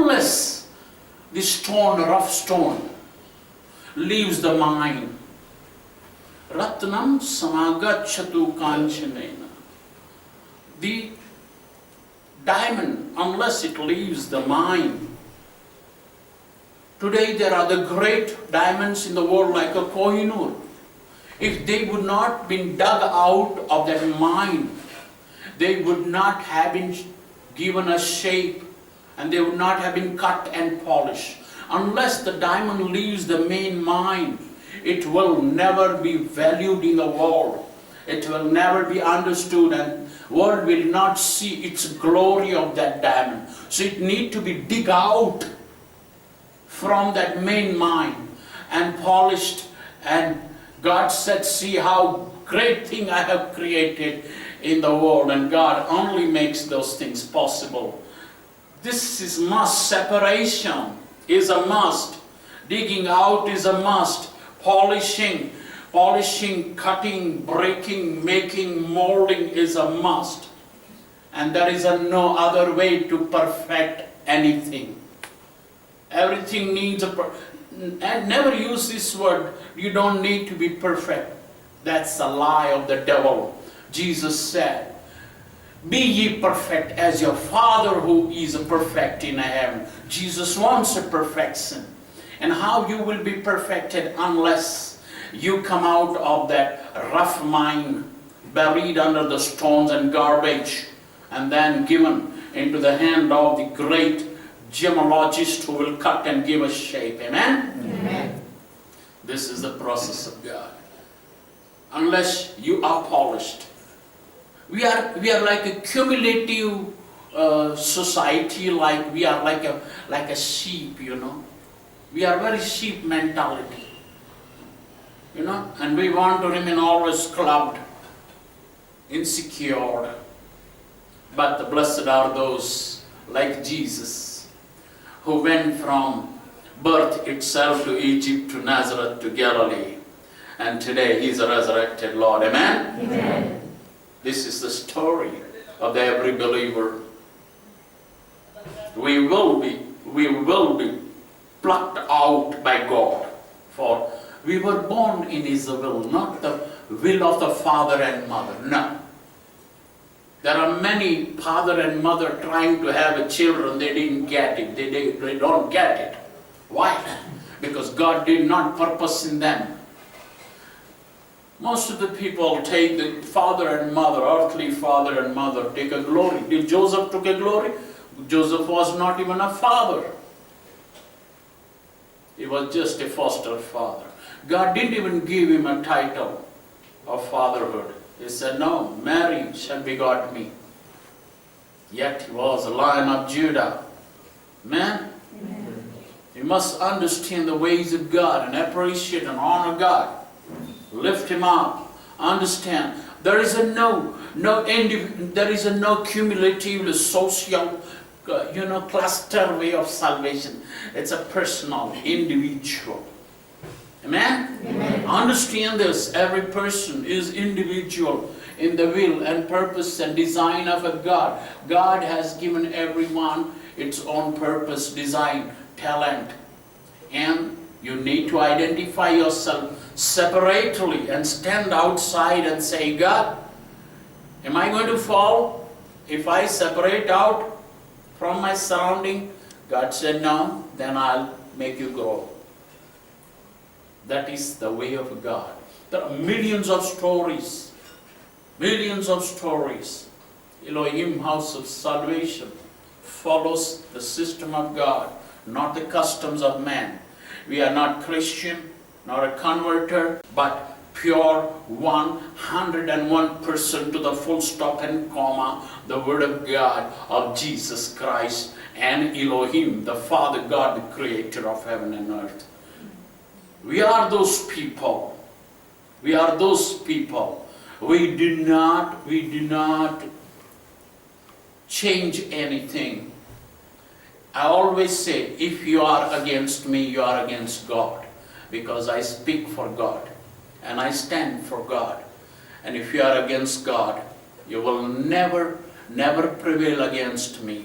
unless the stone, rough stone, leaves the mine. Ratnam samagachatu kanchanena. The diamond, unless it leaves the mine. Today there are the great diamonds in the world like a Kohinoor. If they would not been dug out of that mine, they would not have been given a shape and they would not have been cut and polished. Unless the diamond leaves the main mine, it will never be valued in the world. It will never be understood and world will not see its glory of that diamond. So it need to be dig out from that main mine and polished, and God said, see how great thing I have created in the world, and God only makes those things possible. This is must. Separation is a must. Digging out is a must. Polishing, cutting, breaking, making, molding is a must. And there is no other way to perfect anything. Everything needs and never use this word, you don't need to be perfect. That's a lie of the devil. Jesus said, be ye perfect as your Father who is perfect in heaven. Jesus wants a perfection. And how you will be perfected unless you come out of that rough mine, buried under the stones and garbage, and then given into the hand of the great gemologist who will cut and give a shape. Amen? Amen. This is the process of God. Unless you are polished. We are like a cumulative society, like we are like a sheep, you know. We are very sheep mentality. You know, and we want to remain always clubbed, insecure. But the blessed are those like Jesus, who went from birth itself to Egypt, to Nazareth, to Galilee. And today He is a resurrected Lord. Amen? Amen. This is the story of every believer. We will be plucked out by God. For we were born in His will, not the will of the father and mother. No. There are many father and mother trying to have a children, they didn't get it. They don't get it. Why? Because God did not purpose in them. Most of the people take the father and mother, earthly father and mother, take a glory. Did Joseph took a glory? Joseph was not even a father. He was just a foster father. God didn't even give him a title of fatherhood. He said, no, Mary shall begot me. Yet he was a Lion of Judah. Man, you must understand the ways of God and appreciate and honor God. Lift Him up. Understand. There is no cumulative social, cluster way of salvation. It's a personal, individual. Amen? Amen. Understand this. Every person is individual in the will and purpose and design of a God. God has given everyone its own purpose, design, talent. And you need to identify yourself separately and stand outside and say, God, am I going to fall if I separate out from my surrounding? God said, no, then I'll make you grow. That is the way of God. There are millions of stories. Millions of stories. Elohim, house of salvation, follows the system of God, not the customs of man. We are not Christian, not a converter, but pure 101% to the full stop and comma, the Word of God of Jesus Christ and Elohim, the Father God, the Creator of heaven and earth. We are those people. We are those people. We do not change anything. I always say, if you are against me, you are against God. Because I speak for God. And I stand for God. And if you are against God, you will never prevail against me.